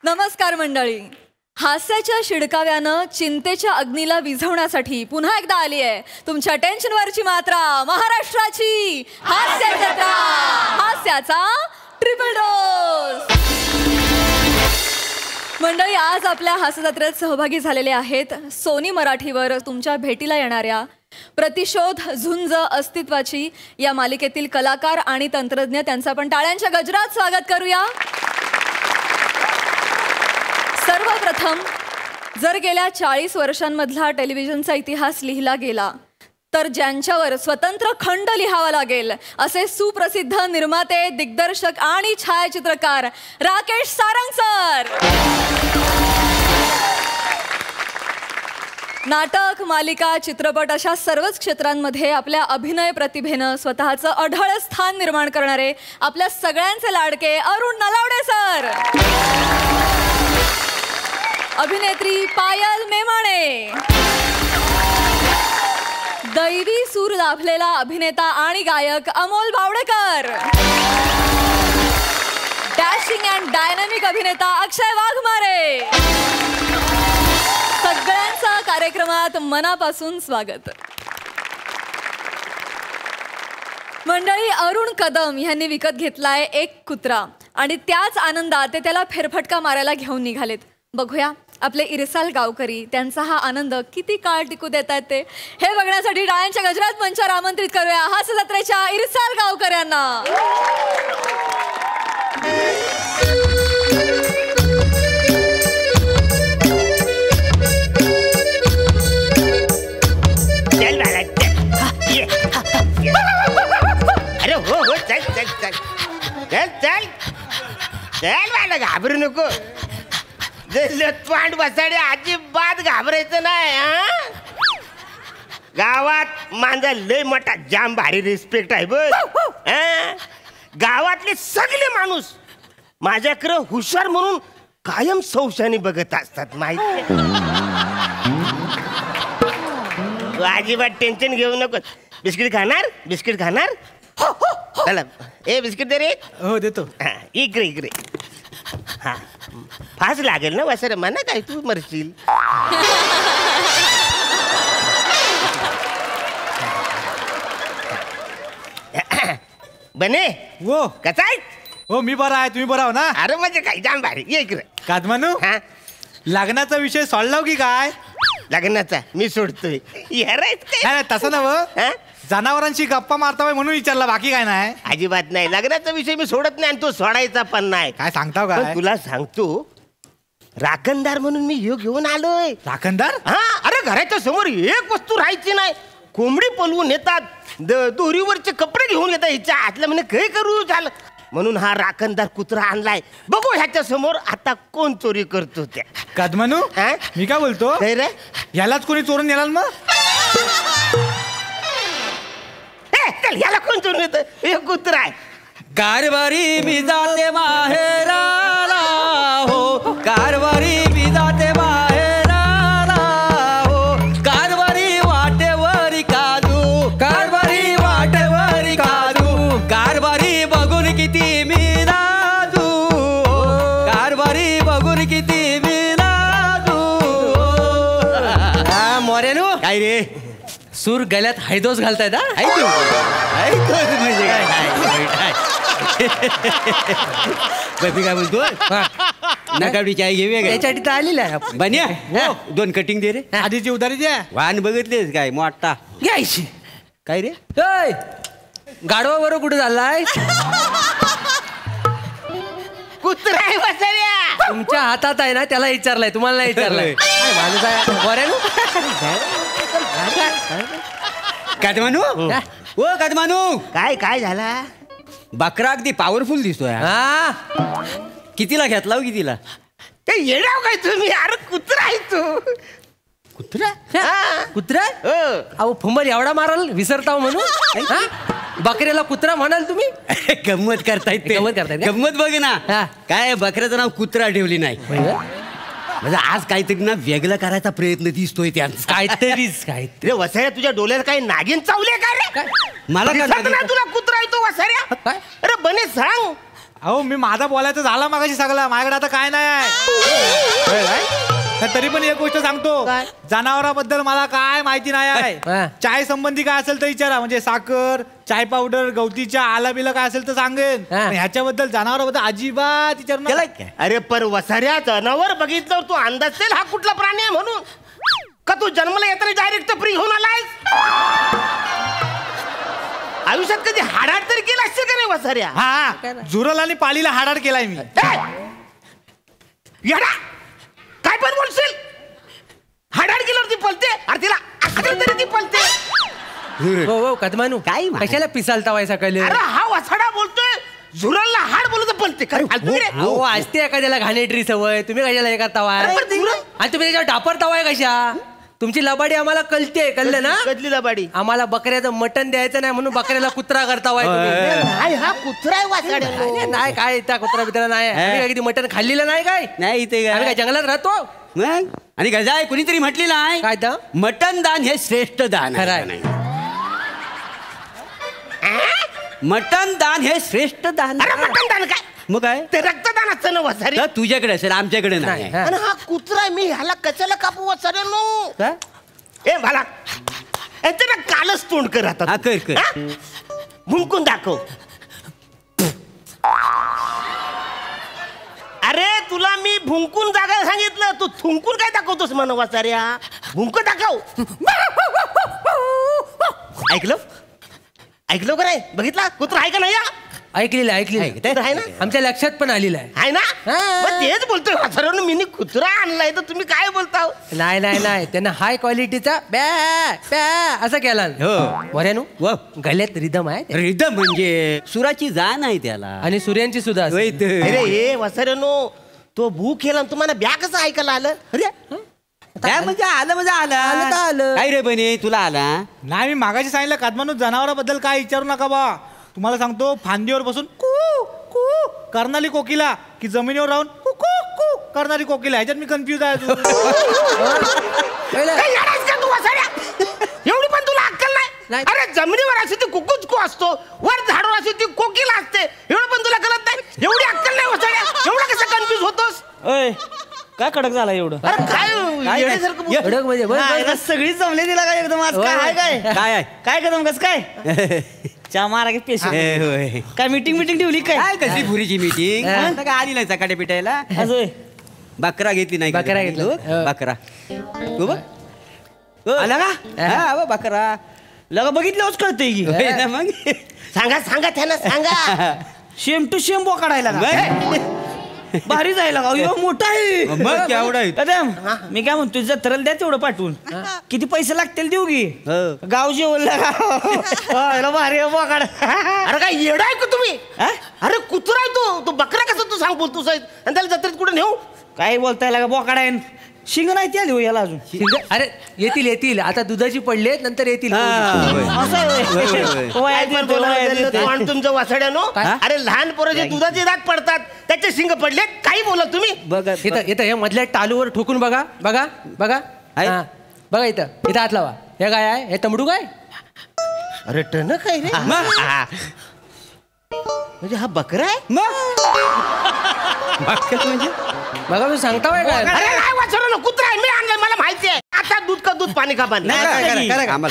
नमस्कार मंडळी. हास्याच्या शिडकाव्यानं चिंतेच्या अग्नीला विझवण्यासाठी पुन्हा एकदा आली आहे तुमच्या टेन्शनवरची मात्रा, महाराष्ट्राची हास्य जत्रा. हास्याचा ट्रिपल डोस. मंडळी, आज आपल्या हास्य जत्रेत सहभागी झालेले आहेत सोनी मराठीवर तुमच्या भेटीला येणाऱ्या प्रतिशोध झुंज अस्तित्वाची या मालिकेतील कलाकार आणि तंत्रज्ञ. त्यांचं आपण टाळ्यांच्या गजरात स्वागत करूया. सर्वप्रथम, जर गेल्या 40 वर्षांमधला टेलिव्हिजनचा इतिहास लिहिला गेला तर ज्यांच्यावर स्वतंत्र खंड लिहावा लागेल असे सुप्रसिद्ध निर्माते, दिग्दर्शक आणि छायाचित्रकार राकेश सारंग सर. नाटक, मालिका, चित्रपट अशा सर्वच क्षेत्रांमध्ये आपल्या अभिनय प्रतिभेनं स्वतःचं अढळ स्थान निर्माण करणारे आपल्या सगळ्यांचे लाडके अरुण नलावडे सर. अभिनेत्री पायल मेमाणे. दैवी सूर लाभलेला अभिनेता आणि गायक Amol Bawdekar. Dashing and dynamic अभिनेता अक्षय वाघमारे. सगळ्यांचा कार्यक्रमात मनापासून स्वागत. मंडळी, अरुण कदम यांनी विकत घेतलाय एक कुत्रा आणि त्याच आनंदात ते त्याला फेरफटका मारायला घेऊन निघालेत. बघूया आपले इरसाल गावकरी त्यांचा हा आनंद किती काळ टिकू देत आहेत ते. हे बघण्यासाठी टाळ्यांच्या गजरात मंचावर आमंत्रित करूया हास्य जत्रेच्या इरसाल गावकऱ्यांना. अरे हो हो, चल चल चल चल चल चल, मला घाबरू नको. पांड बसाडे, अजिबात घाबरायचं नाही. गावात माझा लय मोठा जाम भारी रिस्पेक्ट आहे बघ. गावातले सगळे माणूस माझ्याकडे हुशार म्हणून कायम सौशाने बघत असतात माहिती. तू अजिबात टेन्शन घेऊ नको. बिस्किट खाणार? बिस्किट खाणार? चला, ए बिस्किट दे रे. हो देतो. इकडे इकडे. हा, फास लागेल ना वसर, म्हणा काय तू मरशील. बने वो कसा आहे? हो मी बरा आहे, तुम्ही बरा हो ना? अरे म्हणजे काय जाम भारी. ये इकडे. कादमानू, हा, लग्नाचा विषय सोडलाव की काय? लग्नाचा मी सोडतोय. नाही तसं नव, जनावरांशी गप्पा मारता म्हणून विचारला, बाकी काय नाही. अजिबात नाही. लग्नाचा विषय मी सोडत नाही आणि तो सोडायचा पण नाही. काय सांगताव काय? तुला सांगतो, राखणदार म्हणून मी योग घेऊन आलोय. राखणदार? हा, अरे घराच्या समोर एक वस्तू राहायची नाही. कोंबडी पलवून येतात, दोरीवरचे कपडे घेऊन येतात. हिच्या हातला म्हणे काय करू झालं म्हणून हा राखणदार कुत्रा आणलाय. बघू ह्याच्या समोर आता कोण चोरी करतो त्या. कादमानू, मी काय बोलतो, काय रे? यालाच कोणी चोरून नेला मग? चल, याला कोण चोरून येतं? हे कुत्रा आहे. कारभारी मी जाते माहेराला हो, कारभारी मी जाते माहेराला हो, कारभारी वाटेवरी काजू, कारभारी वाटेवरी काजू, कारभारी बघून किती मी राजू, कारभारी बघून किती मी राजू. मोऱ्यानो काय रे, सूर गल्यात हैदोस घालतायत? हैदोस म्हणजे काय? मी काय बोलतो, नकावडी चाय घेऊया का? याच्यासाठी तर आलेला आहे. बन्या, 2 कटिंग दे रे. आधीची उधारी द्या. वाहन बघितलेस काय मोठा घ्यायची? काय रे गाडवा बरोबर कुठे चाललाय? कुत्रा आहे वसऱ्या. तुमच्या हातात आहे ना, त्याला विचारलाय, तुम्हाला नाही विचारलाय. कादमानू, ओ कादमानू, काय काय झाला? बकरा अगदी पॉवरफुल दिसतोय. कितीला घेतला हो? कितीला? ते येडाव काय तुम्ही? अरे कुत्रा आहे तू. कुत्रा? कुत्रा? अहो फुंबर एवढा माराल विसरताव म्हणून? बकऱ्याला कुत्रा म्हणाल तुम्ही? गंमत करतायत ते. गंमत बघ ना. काय बकऱ्याचं नाव कुत्रा ठेवली नाही म्हणजे आज काहीतरी ना वेगळं करायचा प्रयत्न दिसतोय त्यांचा. काहीतरीच रे वसऱ्या, तुझ्या डोळ्याला काही नागिन चावले का रे? मला तुला कुत्रा आहे तो वसऱ्या? अरे बने सांग, अहो मी माझा बोलायचं झाला मागाशी सगळा, माझ्याकडे आता काय नाही आहे. तरी पण एक गोष्ट सांगतो, जनावराबद्दल मला काय माहिती नाही आहे. चाय संबंधी काय असेल तर विचारा, म्हणजे साखर, चाय पावडर, गवती चहा, आला बिला काय असेल तर सांगेन. ह्याच्याबद्दल जनावराबद्दल अजिबात विचारू नका. अरे पर वसाऱ्या, जनावर बघितल्यावर तू अंदाज असेल हा कुठला प्राणी आहे म्हणून का? तू जन्मला येताना डायरेक्ट फ्री होऊन आलायस? आयुष्यात कधी हाडाड तरी केला असेल का नाही वसाऱ्या? हा, जुरल आणि पालीला हाडाड केलाय मी. येडा, काय पण बोलशील? हाडाड केल्यावर ती पलते, अरे तिला अक्कल तरी ती पलते. हो कदमानू, काय कशाला पिसालता सकाळी? अरे हा वसाडा बोलतोय, झुरलला हाड बोलत पलते. काय फालतू रे? हो असते एखाद्याला घाणेटरी सवय, तुम्ही कशाला हे करतावाय? आणि तुम्ही त्याच्यावर डापरतावाय कशा? तुमची लबाडी आम्हाला कळते, कळलं ना? कधली लबाडी? आम्हाला बकऱ्याचं मटण द्यायचं नाही म्हणून बकऱ्याला कुत्रा करतावाय. हा कुत्रा आहे वासाड्या. नाही काय त्या कुत्रा बित्रा नाही. आम्ही काय किती मटण खाल्लेलं नाही काय? नाही इथे आम्ही काय जंगलात राहतो? मग आणि गजाय कुणीतरी म्हटलेलं आहे काय तर मटन दान हे श्रेष्ठ दान खरं आहे. आहे. मटन दान हे श्रेष्ठ दान. अरे मटण दान काय? मग काय ते रक्तदान असतं ना वसारी. तर तुझ्याकडे असेल, आमच्याकडे नाही. हा. आणि हा कुत्रा आहे, मी ह्याला कशाला कापू वसाऱ्या नो? का? ए भाला, ना कालच तोंड कर आता. हा, कर. भुंकून दाखव. अरे तुला मी भुंकून जागा सांगितलं, तू थुंकून काय दाखवतोस म्हणा वसाऱ्या? भुंक दाखव. ऐकलं का रे? बघितला कुत्रा आहे का नाही? ऐकलेलं आहे ना? आमच्या लक्षात पण आलेलं आहे. आहे ना? हा. मग तेच बोलतोय वसाऱ्यानं, मी कुत्रा आणलाय तर तुम्ही काय बोलता? नाही त्यांना हाय क्वालिटीचा ब्या असं केला. हो. वऱ्यानू व गल्यात रिदम आहे रिदम म्हणजे सुराची जाण आहे त्याला. आणि सूर्यांची सुद्धा असेल. होय तर. अरे हे वसाऱ्यानो, तो भूक केला तुम्हाला ब्या कसं ऐकायला आलं? अरे काय म्हणजे आलं म्हणजे आलं तर आलं. काय रे बने तुला आला? नाही, मी मागाशी सांगितलं कदमानू, जनावराबद्दल काय विचारू नका बा. तुम्हाला सांगतो, फांदीवर बसून कू कू करणारी कोकिला की जमिनीवर राहून कू कू करणारी कोकिला, ह्याच्यात मी कन्फ्युज आहे. काय येडायस का तू वसाऱ्या? एवढी पण तुला अक्कल नाही? नाही. अरे जमिनीवर अशी ती कुकूच असतो, वर झाडावर अशी ती कोकिला असते, एवढं पण तुला कळत नाही? एवढी अक्कल नाही वसाऱ्या? एवढं कसं कन्फ्युज होतोस? ओय काय कडक झाला एवढं? अरे काय येड्यासारखं बोल- कडक म्हणजे बस. सगळी जमले तिला काय एकदम आज काय काय काय काय कदम कस काय चा मारा की पेश काय मीटिंग ठेवली काय कसली भुरीची मीटिंग? काय आली नाही सकाळी पिटायला? बकरा घेतली नाही? बकरा घेतला. बकरा तू बघ आला का? हा बकरा लगा बघितल्यावरच कळतंय की. मग सांगा त्यांना सांगा. शेम टू शेम बोकाडायला भारी जायला मोठा आहे. मग केवढा आहे? कदम मी काय म्हणतो, जत्रेला द्या तेवढं पाठवून. किती पैसे लागतील देऊ की? हो. गाव जेवलं भारी आहे बोकाड. अरे काय येडा आहे का तुम्ही? अरे कुत्रा आहे तो बकरा कसं तू सांग बोलतोस? आणि त्याला जत्रेत कुठे नेऊ? काय बोलताय लागा बोकाड आहे? शिंग नाही त्या देऊ याला अजून. अरे येतील आता दुधाची पडले नंतर येतील. असं तुमचं वासड्यानो. अरे लहान पोराचे दुधाचे दात पडतात, त्याचे शिंग पडले. काही बोला तुम्ही? बघा इथं हे मधल्या टालूवर ठोकून बघा. हा, बघा इथं हात लावा. हे काय आहे? हे तंबडू काय? अरे टन काय रे? म्हणजे हा बकरा आहे? म्हणजे बघा मी सांगता काय? अरे नाही वासड्यानो, कुत्रा आहे. मी आणलं, मला माहिती आहे. आता दूध का दूध, पाणी का पाणी.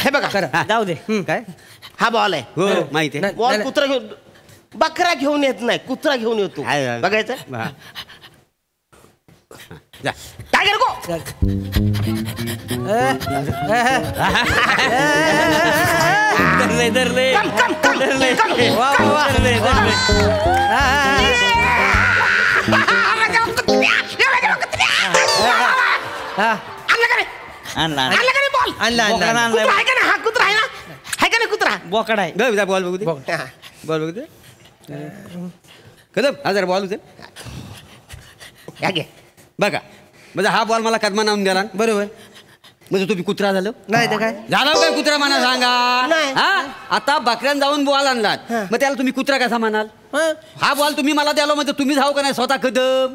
हे बघा, जाऊ दे. काय हा बॉल आहे. हो माहिती आहे. बॉल कुत्रा घेऊन, बकरा घेऊन येत नाही, कुत्रा घेऊन येतो. बघायचं टायगर गो. धरले बोकाड आहे. बॉल बघू दे. बॉल बघू दे. कदम हा जरा बॉल उचल. बघा म्हणजे हा बॉल मला कदमा नावून द्याला. बरोबर. म्हणजे तुम्ही कुत्रा झालं? नाही तर काय झाला काय कुत्रा म्हणा सांगा. हा आता बकऱ्यान जाऊन बॉल आणलात, मग त्याला तुम्ही कुत्रा कसा म्हणाल? हा बॉल तुम्ही मला द्यालो म्हणजे तुम्ही जाऊ का नाही स्वतः कदम?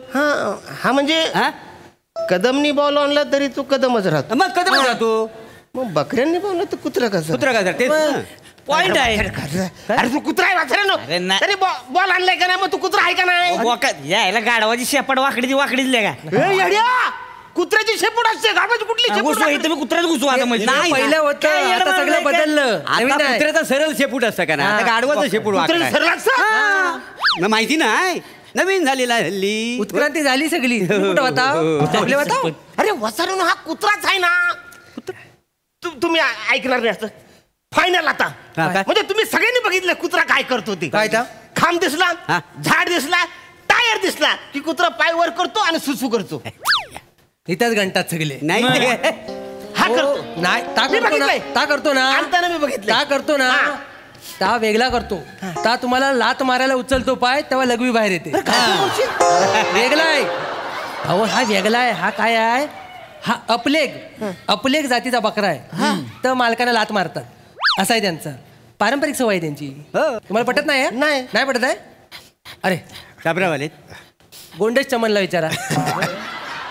हा म्हणजे कदमनी बॉल आणला तरी तू कदमच राहतो. मग कदम राहतो. मग बकऱ्यांनी बॉल तर कुत्रा कसा? कुत्रा कसा? तेच पॉइंट आहे अरे तू कुत्रा आहे अरे वाचरे नाही. तरी बॉल आणलाय का नाही मग तू कुत्रा आहे का नाही यायला गाडवाची शेपट वाकडीच का ए, येड्या! कुत्र्याची शेपूट असते गाडवाची कुठली शेपूट घुसवा असते? इथं मी कुत्र्याच घुसू आता म्हणजे पहिलं होतं आता सगळं बदललं नवीन आहे. कुत्र्याचा सरळ शेपूट असतं का ना आता गाढवाचं शेपूट कुत्र्याचं वाकडं सरळ असतं? आहे. माहिती नाही नवीन झालेला आहे हल्ली उत्क्रांती झाली सगळी तुम्ही कुठं होता आपले होता अरे वसारून हा कुत्राच आहे ना तुम्ही ऐकणार नाही असं फायनल आता हा, काय? म्हणजे तुम्ही सगळ्यांनी बघितलं कुत्रा काय करतो ते काय तर? खांब दिसला हा. झाड दिसला टायर दिसला की कुत्रा पाय वर करतो आणि सुसू करतो इथंच घंटात सगळे नाही ते काय? हा हो, करतो नाही ता मी करतो ना बघितलंय. ता करतो ना आणताना मी बघितलंय. ता करतो ना हा. ता वेगळा करतो ता तुम्हाला लात मारायला उचलतो पाय तेव्हा लघवी बाहेर येते वेगळा आहे अहो हा वेगळा आहे हा काय आहे हा अपलेग जातीचा बकरा आहे तर मालकाला लात मारतात असं आहे त्यांचं पारंपरिक सवय आहे त्यांची तुम्हाला पटत नाही आहे? नाही. नाही पटत आहे अरे शाबरावाले गोंडेश चमनला विचारा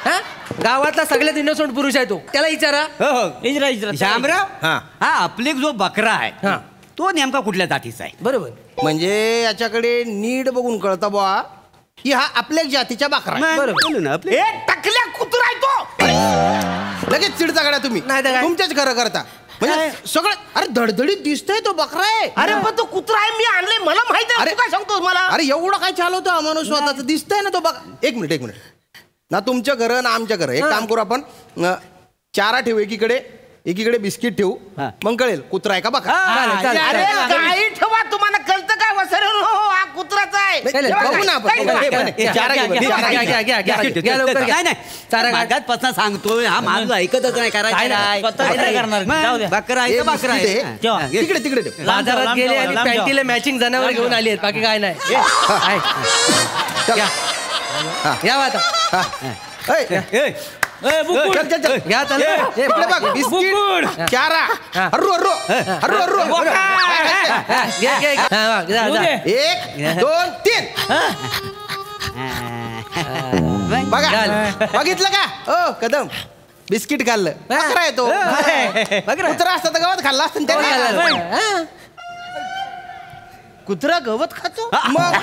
हा गावातला सगळ्यात इनोसंट पुरुष आहे तो त्याला विचारा हो हो शामराव हा. हा आपले जो बकरा आहे हा. तो नेमका कुठल्या जातीचा आहे बरोबर म्हणजे याच्याकडे नीट बघून कळतं बुवा की हा आपल्या जातीच्या बाकरा आहे. बरोबर. बोलू ना आपले ए टकल्या कुत्रा आहे तो लगेच चिडता गाड्या तुम्ही नाही तर काय? तुमच्याच खरं करता म्हणजे सगळं अरे धडधडीत दिसतंय तो बकरा आहे अरे पण तो कुत्रा आहे मी आणले मला माहिती आहे अरे तू काय सांगतोस मला अरे एवढं काय चालवतो हा माणूस स्वतःच दिसतंय ना तो बघ एक मिनिट ना तुमच्या घर ना आमच्या घर एक काम करू आपण चारा ठेवू एकीकडे बिस्किट ठेवू हा. मग कळेल कुत्रा आहे का बघा चालेल, अरे चालेल. काही ठेवा तुम्हाला कळतं काय वसरे हो हा कुत्राचा आहे चालेल, बघू ना आपण काही बघू. नाही. हे बघ, हे चारा घे, बघ, चारा घे. घ्या लवकर घ्या. नाही नाही चारा घाल. मागातपासून सांगतोय हा माणूस ऐकतच नाही करायचं काय नाही. काय. स्वतः काय काय नाही. करणार? मग जाऊ द्या. बकरा आहे हे का बकरा बिस्किट आहे आहे. ठेवा. तिकडे ठेव बाजारात लांब गेले ठेवा, आणि लांब ठेवा. पॅन्टीला मॅचिंग जनावर घेऊन आली आहेत बाकी काय नाही आहे. चला. या बा आता हा. ऐ, ए, चल, चल, चल. घ्या चल इकडे बघ बिस्किट चारा हा. हर्रू हा, घ्या, घ्या, घ्या. हा, वा, जा, जा. 1 2 3 बघा घाल. बघितलं का ओ कदम बिस्किट खाल्लं बकरा आहे तो कुत्रा असता तर गावात खाल्ला असतं कोण त्याने घालायला? हा. कुत्रा गवत खातो मग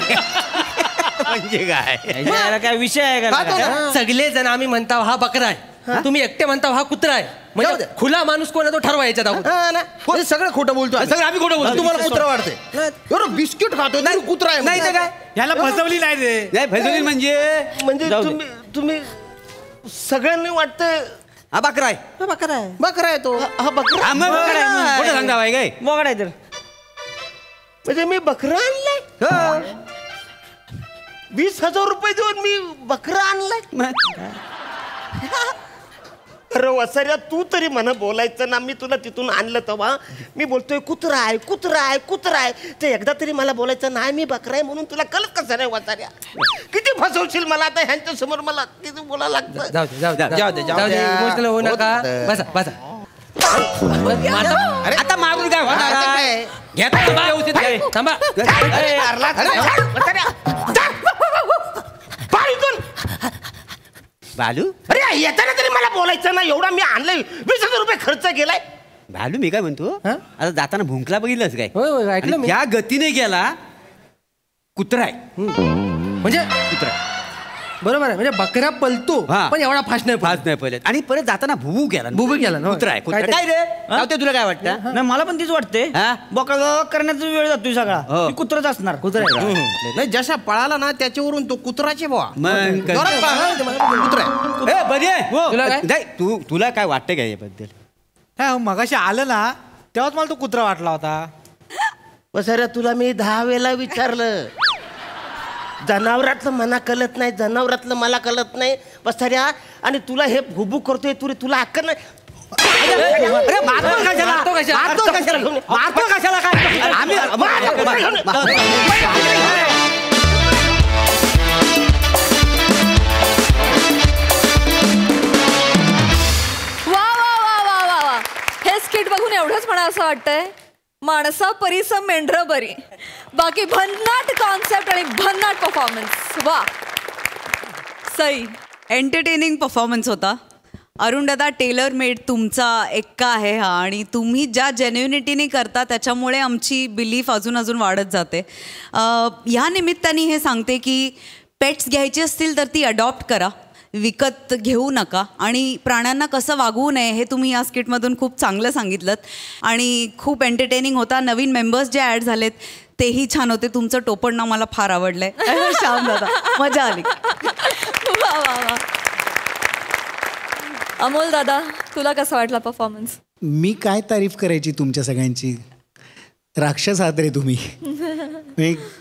म्हणजे काय याला काय विषय आहे का खातो नाही? ना. सगळे जण आम्ही म्हणता हा बकरा आहे तुम्ही एकटे म्हणता हा कुत्रा आहे जाऊ म्हणजे दे. खुला माणूस कोण आहे तो ठरवा याच्यात अगोदर. हा ना. हे सगळं खोटं बोलतो सगळं आम्ही खोटं बोलतो. तुम्हाला कुत्रा वाटते एवढं बिस्किट खातो तरी कुत्रा आहे नाही तर काय याला फसवली नाही रे नाही फैजलीन म्हणजे म्हणजे जाऊ दे. तुम्ही सगळ्यांनी वाटतं हा बकरा आहे बकरा आहे तो हा बकरा हा, मग बकरा आहे. खोटं सांगता बाई काय बोकड आहे तर म्हणजे मी बकरा आणलाय 20,000 रुपये देऊन मी बकरा आणलाय अरे वसाऱ्या तू तरी मला बोलायचं ना मी तुला तिथून आणलं तेव्हा मी बोलतोय कुत्रा आहे ते एकदा तरी मला बोलायचं नाही मी बकरा आहे म्हणून तुला कळत कसं नाही वसाऱ्या किती फसवशील मला आता ह्यांच्या समोर मला किती बोलायला लागतं जाऊ दे जाऊ दे जाऊ दे, जाऊ जाऊ दे द्या. इमोशनल होऊ नका होतं. बसा बसा आता मारून काय होणार आता आहे? काय? घ्या थांबा, व्यवस्थित घ्या. थांबा बालू अरे येताना तरी मला बोलायचं ना एवढा मी आणलंय 20,000 रुपये खर्च केलाय बालू मी काय म्हणतो हा? आता जाताना भुंकला बघितलंच काय होय होय ऐकलं आणि मी त्या गतीने गेला कुत्रा आहे म्हणजे कुत्रा आहे. बरोबर आहे म्हणजे बकरा पलतो हा. पण एवढा फास्ट नाही फास्ट नाही पहिले आणि परत जाताना भुबू गेला भुबू गेला ना. कुत्रा आहे कुत्रा काय काय रे रावते तुला काय वाटतं नाही मला पण तीच वाटते हा? बोकड करण्याचा वेळ जातोय सगळा हो. मी कुत्रच असणार कुत्रा आहे. नाही जशा पळाला ना त्याच्यावरून तो कुत्राचे बुवा मग जोरात पळाला ना, ते मला कुत्रा आहे. ए, बरी आहे. तुला काय? नाही, तुला काय वाटतं का याबद्दल हा मगाशी आलं ना तेव्हाच मला तो कुत्रा वाटला होता वसाऱ्या तुला मी 10 वेळा विचारलं जनावरातलं मला कळत नाही जनावरातलं मला कळत नाही वसाऱ्या आणि तुला हे भुबू करतोय तुला अक्कल नाही अरे मारतो कशाला मारतो कशाला? मारतो कशाला मारतो कशाला काय आम्ही वा वा वा वा वा वा हे स्किट बघून एवढंच म्हणा असं वाटतंय माणसा परीस मेंढर बरी बाकी भन्नाट कॉन्सेप्ट आणि भन्नाट परफॉर्मन्स वा सई एंटरटेनिंग परफॉर्मन्स होता अरुण दादा टेलर मेड तुमचा एक्का आहे हा आणि तुम्ही ज्या जेन्युनिटीने करता त्याच्यामुळे आमची बिलीफ अजून अजून वाढत जाते. ह्या निमित्ताने हे सांगते की पेट्स घ्यायची असतील तर ती अडॉप्ट करा, विकत घेऊ नका आणि प्राण्यांना कसं वागवू नये हे तुम्ही या स्किटमधून खूप चांगलं सांगितलं आणि खूप एंटरटेनिंग होता. नवीन मेंबर्स जे ॲड झालेत तेही छान होते. तुमचं टोपण मला फार आवडलंय. श्याम दादा मजा आली. वा वा वा. अमोल दादा तुला कसा वाटला परफॉर्मन्स? मी काय तारीफ करायची तुमच्या सगळ्यांची. राक्षस आहात रे तुम्ही.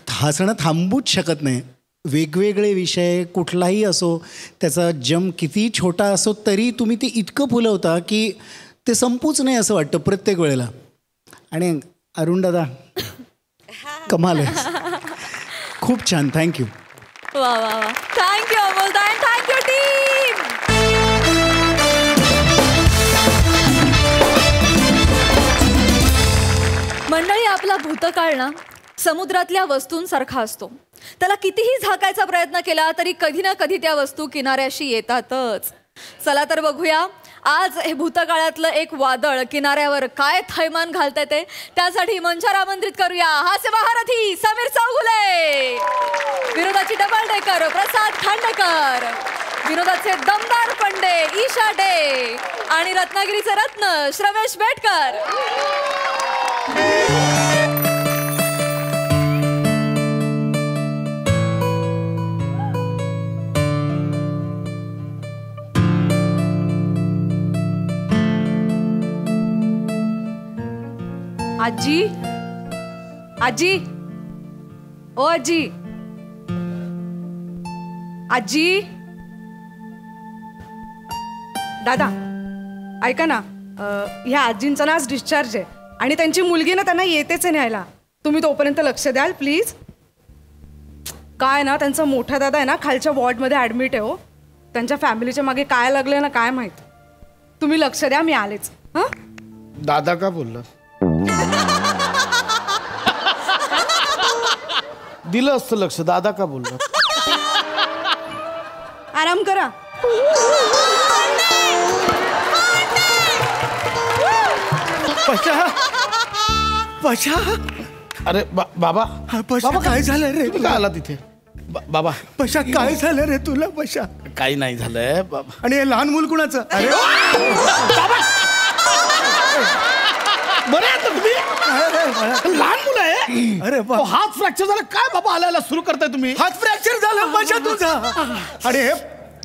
हसणं थांबूच शकत नाही. वेगवेगळे विषय कुठलाही असो, त्याचा जम किती छोटा असो तरी तुम्ही ते इतकं फुलवता की ते संपूच नाही असं वाटतं प्रत्येक वेळेला. आणि अरुण दादा कमाल आहे. खूप छान. थँक्यू. वा वा वा. थँक्यू अमोल दा. Thank you team. मंडळी, आपला भूतकाळ ना समुद्रातल्या वस्तूंसारखा असतो. त्याला कितीही झाकायचा प्रयत्न केला तरी कधी ना कधी त्या वस्तू किनाऱ्याशी येतातच. चला तर बघूया आज हे भूतकाळातलं एक वादळ किनाऱ्यावर काय थैमान घालतंय ते. त्यासाठी मंचावर आमंत्रित करूया हास्य महारथी समीर चौगुले, विनोदाची डबल डेकर प्रसाद खांडेकर, विनोदाचे दमदार पंडे ईशा डे आणि रत्नागिरीचे रत्न श्रवेश बेटकर. आजी, आजी, ओ आजी, आजी. दादा ऐका ना, ह्या आजींचा ना आज डिस्चार्ज आहे आणि त्यांची मुलगी ना त्यांना येतेच आहे न्यायला. तुम्ही तोपर्यंत लक्ष द्याल प्लीज. काय ना त्यांचा मोठा दादा आहे ना खालच्या वॉर्डमध्ये ॲडमिट आहे. हो, त्यांच्या फॅमिलीच्या मागे काय लागलं ना काय माहीत. तुम्ही लक्ष द्या, मी आलेच. हां दादा का बोलला? दिलं असतं लक्ष. दादा का बोलला? आराम करा. पशा पशा. अरे बाबा पशा काय झालं रे? का आला तिथे? बाबा पशा काय झालं रे तुला? पशा काही नाही झालंय बाबा. आणि हे लहान मूल कुणाचं? अरे बरं आहे तुम्ही? लहान मुलं आहे. अरे हात फ्रॅक्चर झाला काय बाबा? आल्याला सुरू करताय तुम्ही? हात फ्रॅक्चर झाला पशा तुझा. आणि हे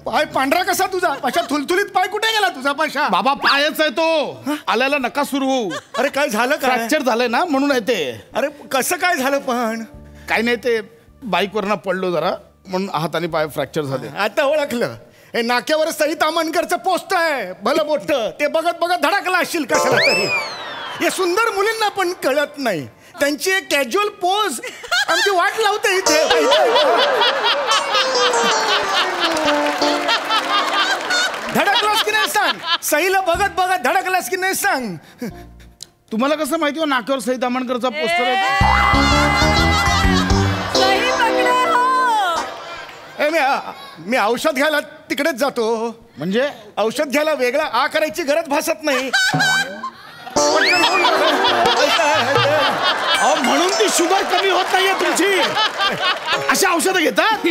पाय पांढरा कसा तुझा? पशा थुलथुलीत पाय कुठे गेला तुझा? पशा बाबा पायच आहे तो. आल्याला नका सुरू होऊ. अरे काय झालं? फ्रॅक्चर झालंय ना म्हणून आहे ते. अरे कसं काय झालं? पण काही नाही, ते बाईकवरनं पडलो जरा म्हणून हाताने पाय फ्रॅक्चर झाले. आता ओळखलं. हे नाक्यावर सई तामणकरचं पोस्ट आहे भलं मोठं. ते बघत बघत धडकला असशील कशाला तरी. हे सुंदर मुलींना पण कळत नाही. त्यांची एक कॅज्युअल पोज आमची वाट लावते इथे. धडकलास की नाही सांग. सईला बघत बघत धडकलास की नाही सांग. तुम्हाला कसं माहिती हो नाक्यावर सई तामणकरचा पोस्टर आहे? मी औषध घ्यायला तिकडेच जातो. म्हणजे औषध घ्यायला वेगळा आ करायची गरज भासत नाही. म्हणून ती शुगर कमी होत नाहीये तुमची. अशी औषधं घेतात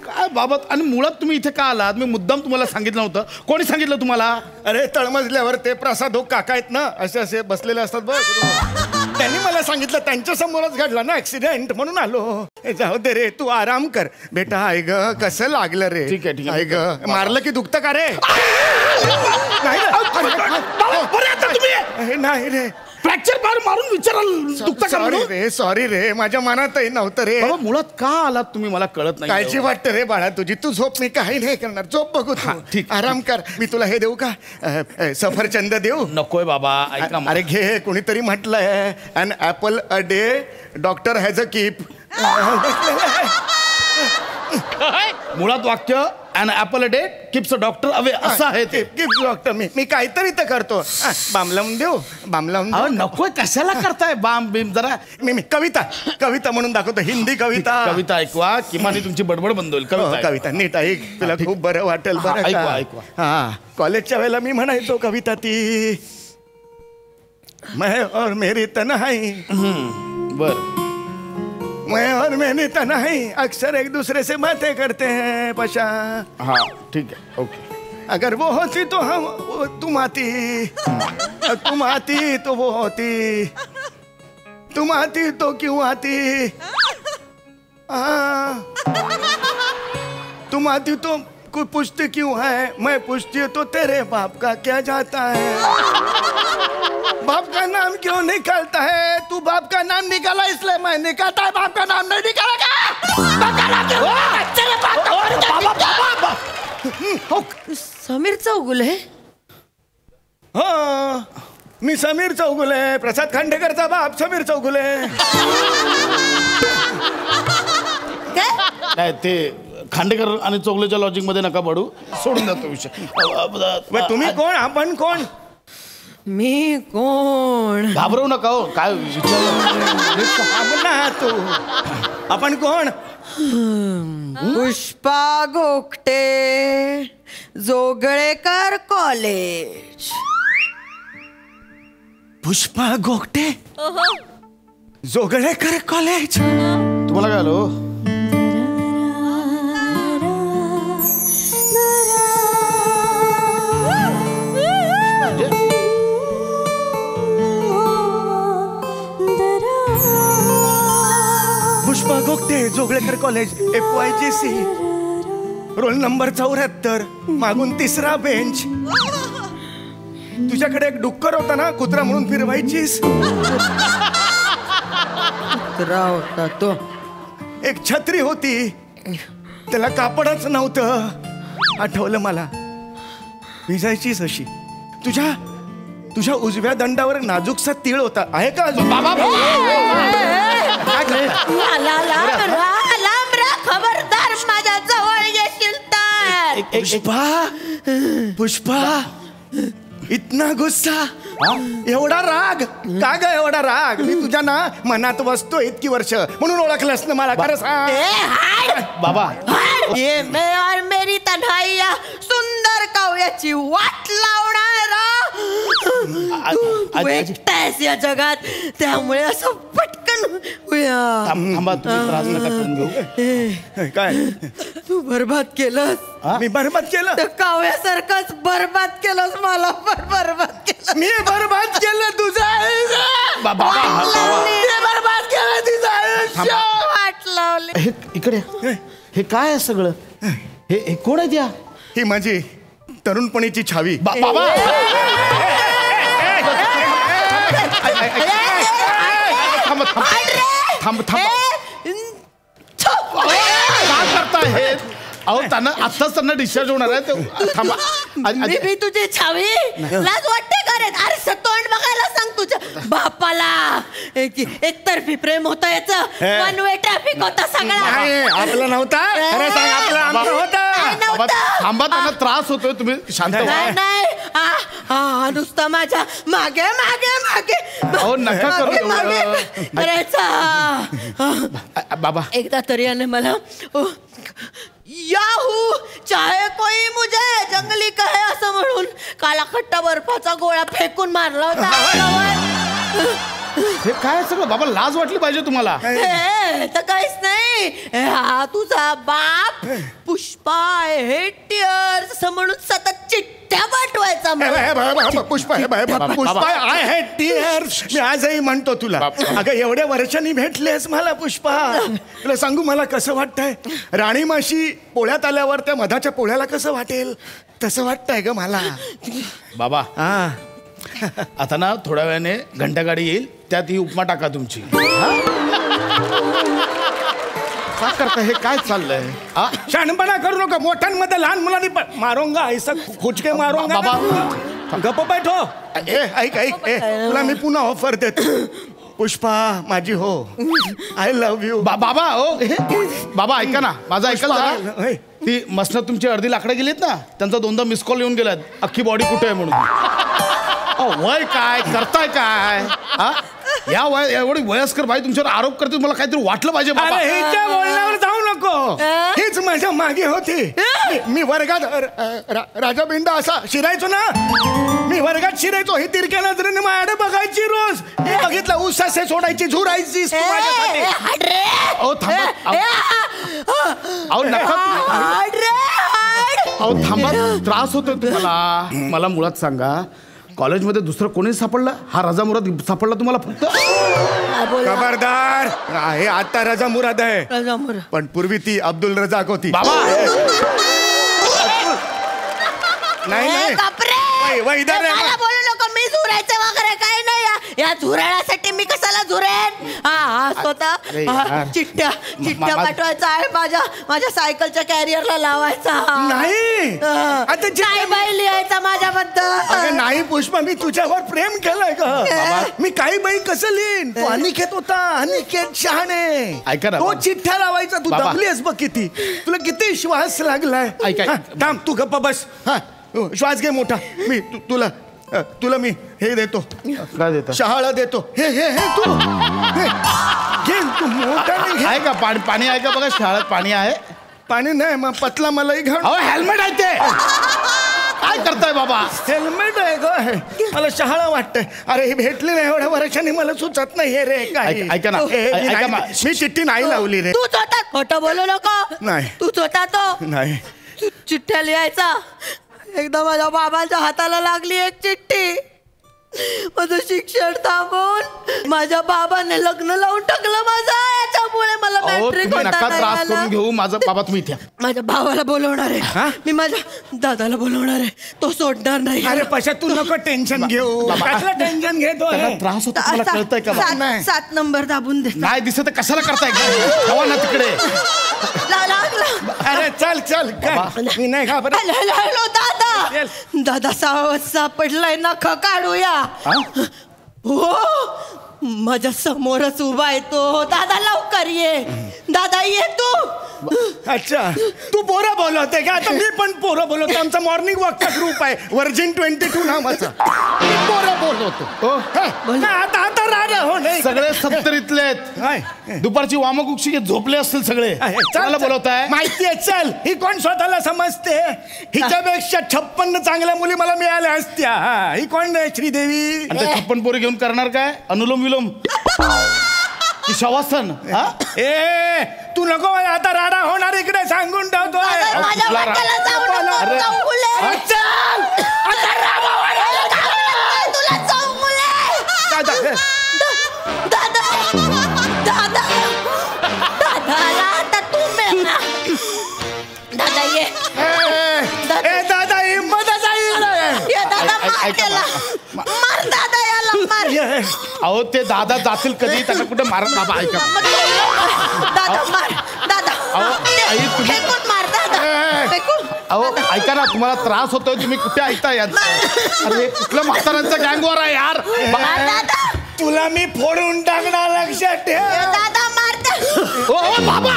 काय बाबत? आणि मुळात तुम्ही इथे का आलात? मी मुद्दाम तुम्हाला सांगितलं नव्हतं. कोणी सांगितलं तुम्हाला? अरे तळमजल्यावर ते प्रसाद हो काका आहेत ना, असे असे बसलेले असतात बघ. त्यांनी मला सांगितलं. त्यांच्या समोरच घडला ना ऍक्सिडेंट म्हणून आलो. जाऊ दे रे, तू आराम कर बेटा. आहे ग कसं लागलं रे? ठीक आहे आहे ग. मारलं की दुखतं का रे? नाही रे. फ्रॅक्चर मारून विचाराल दुखतं का रे? सॉरी रे, माझ्या मनातही नव्हतं रे. बाबा मुळात का आलात तुम्ही मला कळत नाही. काळजी वाटतं रे बाळा तुझी. तू झोप. मी काही नाही करणार. झोप बघू. ठीक आराम कर. मी तुला हे देऊ का? सफरचंद देऊ? नकोय बाबा. ऐका अरे घे. कोणीतरी म्हटलंय an apple a day doctor has a keep. मुळात वाक्य an apple a day keeps a doctor away असं आहे ते. डॉक्टर मी काहीतरी तर करतो. बाम लावून देऊ, बाम लावून देऊ. नकोय, कशाला करताय बाम बिम? जरा मी कविता म्हणून दाखवतो, हिंदी कविता. कविता ऐकवा, किमान तुमची बडबड बंद होईल. कविता नीट ऐक, तुला खूप बरं वाटेल. बरं ऐकवा. हा, कॉलेजच्या वेळेला मी म्हणायचो कविता ती, मैं और मेरी तन्हाई, बर, मैं और मेरी तन्हाई अक्सर एक दूसरे से बातें करते हैं पशा. हाँ ठीक है, ओके. अगर वो होती तो तुम आती, तुम आती तो वो होती, तुम आती तो क्यों आती, तुम आती तो कोई पूछती क्यों है, मैं पूछती तो तेरे बाप का क्या जाता है, बाप का नाम क्यों निकालता है, तू बाप का नाम निकाला इसलिए मैं निकालता है, बाप का नाम नहीं निकालेगा. समीर चौगुले. हो, मी समीर चौगुले, प्रसाद खांडेकरचा बाप समीर चौगुले. नाही ते खांडेकर आणि चौगलेच्या लॉजिक मध्ये नका पडू, सोडून जातो विषय. तुम्ही कोण, आपण कोण? मी कोण? घाबरवू नका हो, काय ना तू, आपण कोण? पुष्पा घोकटे, जोगळेकर कॉलेज. पुष्पा घोकटे, जोगळेकर कॉलेज. तुम्हाला काय आलो? Pushpa Ghokte, Joglekar college, FYGC, roll number 74, मागून 3रा बेंच. तुझ्याकडे एक डुक्कर होता ना, कुत्रा म्हणून फिरवायचीस. कुत्रा होता तो. एक छत्री होती, त्याला कापडच नव्हतं. आठवलं मला, भिजायचीस अशी. तुझ्या उजव्या दंडावर नाजूकसा तीळ होता, आहे का? खबरदार, माझ्या जवळ येशील तर. पुष्पा, इतना गुस्सा, एवढा राग का ग? एवढा राग? मी तुझ्या ना मनात बसतो इतकी वर्ष, म्हणून ओळखलंस ना मला. खरं सांग बाबा. ये मैं और मेरी तन्हाई या सुंदर काव्याची वाट लावणारा तू एकटायस या जगात, त्यामुळे असं पटकन थांबा, तुम्ही त्रास नका करून घेऊ. काय तू बरबाद केलंस? मी बरबाद केलं? तर काव्यासारखंच बरबाद केलंस मला, पण बरबाद केलं. मी बरबाद केलं तुझं आयुष्य. बरबाद केलं तुझं आयुष्य. वाट लावली. इकडे हे काय आहे सगळं? हे कोण आहे? त्या ही माझी तरुणपणीची छावी. बाबा, थांब. काय करताय हे? अहो, त्यांना डिस्चार्ज होणार आहे. थांबा. मी तुझी छावी, लाज वाटते का रे? अरे तोंड बघायला सांग तुझ्या बापाला. एकतर्फी प्रेम होतं याचं, वन वे ट्रॅफिक होता सगळा. आपला नव्हता. खरं सांग, आपला आमचा होता. थांबा, त्यांना त्रास होतोय, तुम्ही शांत व्हा. नाही, नुसतं माझ्या मागे मागे मागे. अहो, नका करू करायचा. बाबा, एकदा तरी याने मला याहू चाहे कोई मुझे जंगली कहे असं म्हणून काला खट्टा बर्फाचा गोळा फेकून मारला होता. हे काय सगळं? बाबा, लाज वाटली पाहिजे तुम्हाला. तर काहीच नाही. हा तुझा बाप पुष्पा हे टिअर्स असं म्हणून सतत चिठ्ठ्या पाठवायचा. Pushpa, I had tears. मी आजही म्हणतो तुला. अगं, एवढ्या वर्षांनी भेटलेस मला पुष्पा. तुला सांगू मला कसं वाटतंय? राणी माशी पोळ्यात आल्यावर त्या मधाच्या पोळ्याला कसं वाटेल तसं वाटतंय ग मला. बाबा, आता ना थोड्या वेळाने घंटागाडी येईल, त्यात ही उपमा टाका तुमची. काय करता? हे काय चाललंय? शहाणपणा करू नका. मोठ्यांमध्ये लहान मुलांनी मारोंगा ऐसा खुचके मारोंगा. बाबा, गप्प बैठो. ऐक तुला मी पुन्हा ऑफर देतो. पुष्पा माझी हो, आय लव्ह यू. बाबा हो बाबा ऐका ना, माझं ऐकाल जरा. ती मसनं तुमची अर्धी लाकडं गेलीत ना, त्यांचा 2दा मिस कॉल येऊन गेलात, अख्खी बॉडी कुठे आहे म्हणून. वय काय करताय काय हा? या वय एवढी वयस्कर बाई तुमच्यावर आरोप करते, मला काहीतरी वाटलं पाहिजे बाबा. अरे हिच्या बोलण्यावर जाऊ नको, हीच माझ्या मागे होती. मी वर्गात राजा बिंडा असा शिरायचो ना, मी वर्गात शिरायचो. ही तिरक्या नजरेने माझ्याकडे बघायची रोज. हे बघितलं उसासे सोडायची, झुरायची. अहो थांबा, अहो नका, अहो थांबा, त्रास होतोय तुम्हाला. मला मुळात सांगा, कॉलेजमध्ये दुसरं कोणी सापडलं? हा रजा मुराद सापडला तुम्हाला फक्त? खबरदार, हे आता रजा मुराद आहे, पण पूर्वी ती अब्दुल रजाक होती. बाबा नाही बोलू नको, मी झुरायचं वगैरे काही नाही. या झुरळासाठी मी कशाला झुरेन? हा स्वतः चिठ्ठ्या पाठवायचा आहे, माझ्या सायकलच्या कॅरियरला लावायचा. नाही आता बाई लिहायचा माझ्याबद्दल. नाही पुष्पा, मी तुझ्यावर प्रेम केलंय का? मी काही बाई कसं लिहिन? तो अनिकेत होता, अनिकेत शहाणे. ऐका ना, तो चिठ्ठ्या लावायचा. तू दमलीस बघ किती, तुला किती श्वास लागलाय. थांब, तू गप्पा बस. हा श्वास घे मोठा. मी तुला मी हे देतो. काय देतो? शहाळा देतो. हे हे हे तू घे, तू मोठा आहे का? पाणी आहे का? बघा शाळेत पाणी आहे. पाणी नाही, मग पतला मलाई घाल. हेल्मेट आहे ते. काय करताय बाबा? हेल्मेट आहे ग, मला शहाळा वाटतंय. अरे हे भेटले नाही एवढ्या वर्षांनी, मला सुचत नाही हे रे. काय ऐका ना, मी चिठ्ठी नाही लावली रे. तू स्वतः खोटं बोलू नको. नाही तू स्वतः तो नाही चिठ्ठ्या लिहायचा. एकदा माझ्या बाबाच्या हाताला लागली एक चिठ्ठी. माझं शिक्षण थांबून माझ्या बाबाने लग्न लावून टाकलं माझं. याच्यामुळे मला मॅट्रिक त्रास करून घेऊ. माझा बाबा तुम्ही इथे. माझ्या भावाला बोलवणार आहे, मी माझ्या दादाला बोलवणार आहे. तो सोडणार नाही. अरे पशा तू नको टेन्शन घेऊ. टेन्शन घेतो, त्रास होतो मला, कळतंय का? 7 नंबर दाबून दे. नाही दिसत कशाला करताय हवा ना तिकडे. अरे चल चल, मी नाही घाबरत. दादा सापडलाय, नख काढूया. हो माझ्या समोरच उभा आहे तो. दादा लवकर ये, दादा ये तू. अच्छा, तू पोरं बोलवते का? आता मी पण पोरं बोलवतो. आमचा मॉर्निंग वॉकचा ग्रुप आहे, वर्जिन 22 नावाचा. पोरं बोलवतो. आता राजा हो नाही, सगळे सप्तरीतले आहेत. दुपारची वामकुक्षी झोपले असतील सगळे. चला बोलवताय माहिती आहे. चल, ही कोण स्वतःला समजते? हिच्यापेक्षा 56 चांगल्या मुली मला मिळाल्या असत्या. ही कोण आहे? श्रीदेवी. 56 पोरी घेऊन करणार काय? अनुलोम विलोम की शवासन? ए तू नको, आता राडा होणार इकडे, सांगून ठेवतोय. दादा ये. दादा हिंमतच आहे. मार दादा याला, मार. अहो ते दादा जातील कधी, त्यांना कुठे मारत. बाबा ऐका, दादा मार. दादा फेकून मार. दादा फेकून. अहो ऐका ना, तुम्हाला त्रास होतोय, तुम्ही कुठे ऐकता यार? अरे कुठलं म्हाताऱ्यांचा गँगवर आहे यार. तुला मी फोडून टाकणार, लक्षात ठेव. दादा मारता. बाबा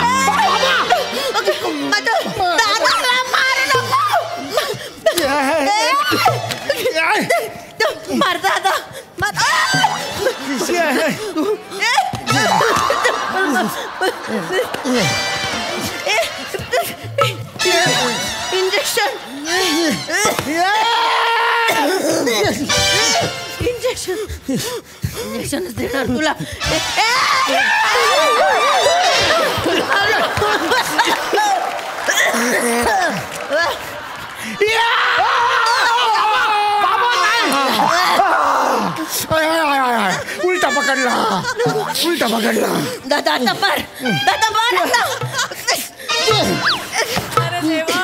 दादाला मार नको. मार दादा, मार. इंजेक्शन इंजेक्शनच देणार तुला. उलटा पकडला, उलटा पकडला. दादा आता मार. दादा मार आता. अरे देवा.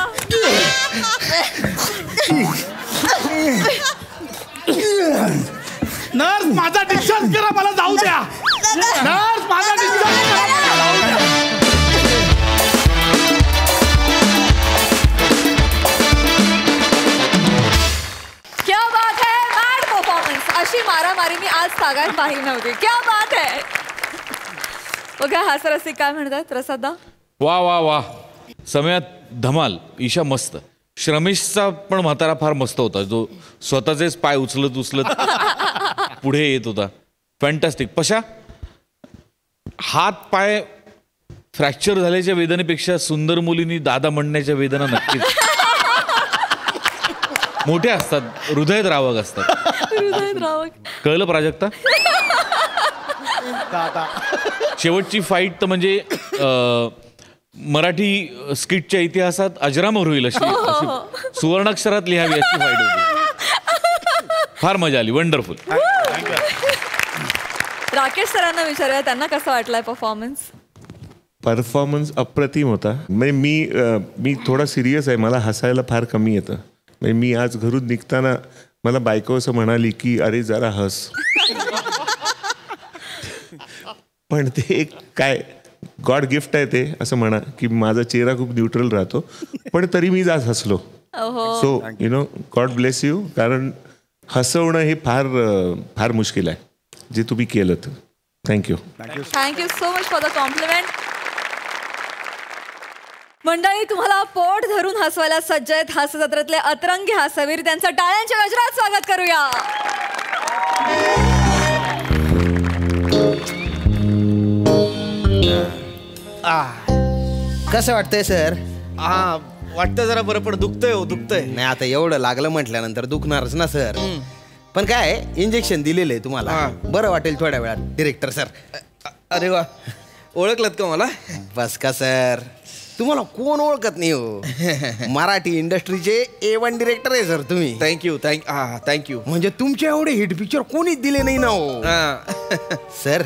नर्स माझा डिस्चार्ज करा, मला जाऊ द्या. नर्स माझा डिस्चार्ज करा. क्या बात है, मॅड परफॉर्मन्स. अशी मारामारी मी आज आज तागायत पाहिली नव्हती. क्या बात आहे. बघा हास्यरसिक काय म्हणतात प्रसादा. वा वा वा, सम्यात धमाल, ईशा मस्त. श्रमेशचा पण म्हातारा फार मस्त होता, जो स्वतःचेच पाय उचलत उचलत पुढे येत होता. फॅन्टॅस्टिक. पशा, हात पाय फ्रॅक्चर झाल्याच्या वेदनेपेक्षा सुंदर मुलींनी दादा म्हणण्याच्या वेदना नक्कीच मोठ्या असतात, हृदयद्रावक असतात. कळलं प्राजक्ता? शेवटची फाईट तर म्हणजे मराठी स्किटच्या इतिहासात अजरामर होईल अशी सुवर्णाक्षरात लिहावी अशी फाईट होती. फार मजा आली. वंडरफुल. राकेश सरांना विचारूया, त्यांना कसं वाटलंय परफॉर्मन्स. परफॉर्मन्स अप्रतिम होता. म्हणजे मी थोडा सिरियस आहे, मला हसायला फार कमी येतं. म्हणजे मी आज घरून निघताना मला बायको असं म्हणाली की अरे जरा हस. पण ते एक काय गॉड गिफ्ट आहे ते, असं म्हणा की माझा चेहरा खूप न्यूट्रल राहतो, पण तरी मी आज हसलो. So you know, God bless you. कारण हसवणं हे फार फार मुश्किल आहे, जे तुम्ही केलं. Thank you. Thank you so much for the compliment. मंडळी, तुम्हाला पोट धरून हसवायला सज्ज आहेत हास्य जत्रेतले अतरंगी हास्यवीर. त्यांचं टाळ्यांच्या गजरात स्वागत करूया. कसं वाटतंय सर? वाटतं जरा बरं, पण दुखतंय हो, दुखतंय. नाही, आता एवढं लागलं म्हटल्यानंतर दुखणारच ना सर. पण काय इंजेक्शन दिलेलं आहे तुम्हाला, बरं वाटेल थोड्या वेळात. Director sir. अरे वा, ओळखलत का मला? बस का सर, तुम्हाला कोण ओळखत नाही हो. मराठी इंडस्ट्रीचे A1 डिरेक्टर आहे सर तुम्ही. Thank you thank you. म्हणजे तुमच्या एवढे हिट पिक्चर कोणीच दिले नाही ना हो. सर,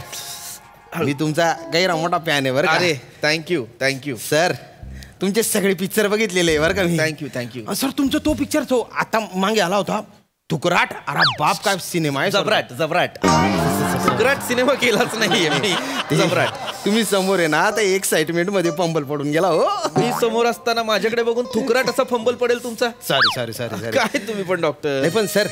मी तुमचा गैरा मोठा फॅन आहे बरं. अरे थँक्यू सर. तुमचे सगळे पिक्चर बघितलेले आहे बरं का मी. Thank you sir. तुमचा तो पिक्चर तो आता मागे आला होता, तुकराट. अरे बाप, काय सिनेमा आहे. जबराट सिनेमा केलाच नाहीये मी. जबराट. तुम्ही समोर आहे ना, आता एक्साइटमेंट मध्ये फंबल पडून गेला हो. मी समोर असताना माझ्याकडे बघून थुकराट असा फंबल पडेल तुमचा. सॉरी. काय तुम्ही पण डॉक्टर. नाही पण सर,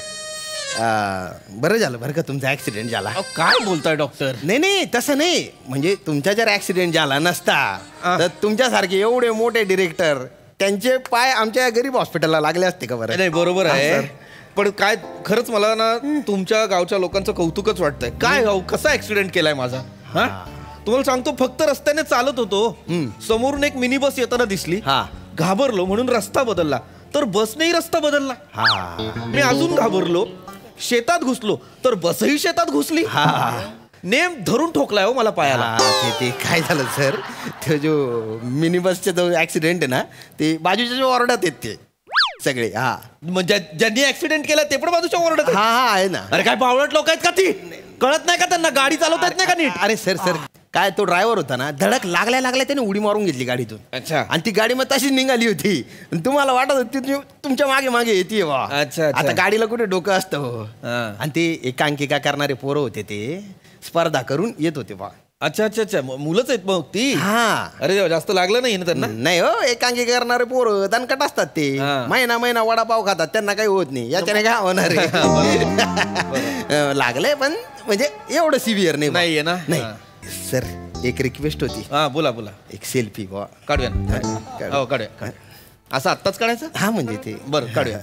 बरं झालं बरं का तुमचा ऍक्सिडेंट झाला. काय बोलताय डॉक्टर? नाही तसं नाही. म्हणजे तुमचा जर ऍक्सिडेंट झाला नसता तर तुमच्यासारखे एवढे मोठे डिरेक्टर, त्यांचे पाय आमच्या गरीब हॉस्पिटलला लागले असते का बरं? नाही, बरोबर आहे. पण काय खरंच मला ना तुमच्या गावच्या लोकांचं कौतुकच वाटतंय. काय गाव, कसा ऍक्सिडेंट केलाय माझा. तुम्हाला सांगतो, फक्त रस्त्याने चालत होतो, समोरून एक मिनी बस येताना दिसली, घाबरलो म्हणून रस्ता बदलला, तर बसनेही रस्ता बदलला. मी अजून घाबरलो, शेतात घुसलो, तर बसही शेतात घुसली. नेम धरून ठोकलाय हो मला पायाला. ते काय झालं सर, तो जो मिनी बसचा जो ऍक्सिडेंट आहे ना, ते बाजूच्या जो वॉर्डात आहेत ते सगळे. म्हणजे ज्यांनी ऍक्सिडेंट केला ते पण बाजूच्या वॉर्डात आहे ना. अरे काय बावळट लोक आहेत का ती, कळत नाही का त्यांना, गाडी चालवता येत नाही का नीट. अरे सर काय तो ड्रायव्हर होता ना, धडक लागल्या त्याने उडी मारून घेतली गाडीतून. अच्छा. आणि ती गाडी मग तशीच निघाली होती. तुम्हाला वाटत होती तुमच्या मागे येते वा. अच्छा. आता गाडीला कुठे डोकं असतं हो. आणि ते एकांकिका करणारे पोरं होते, ते स्पर्धा करून येत होते बा. अच्छा. मुलंच आहेत मग ती. अरे देवा, जास्त लागलं नाही ना त्यांना. नाही हो, एकांकिका करणारे पोरं दणकट असतात ते. महिना वडापाव खातात, त्यांना काही होत नाही. याच्याने काय होणार आहे. लागलंय पण म्हणजे एवढं सिव्हिअर नाही ना. नाही सर, एक रिक्वेस्ट होती. बोला. एक सेल्फी काढूया ना. काढूया. असं आत्ताच काढायचं? म्हणजे ते बरं, काढूया.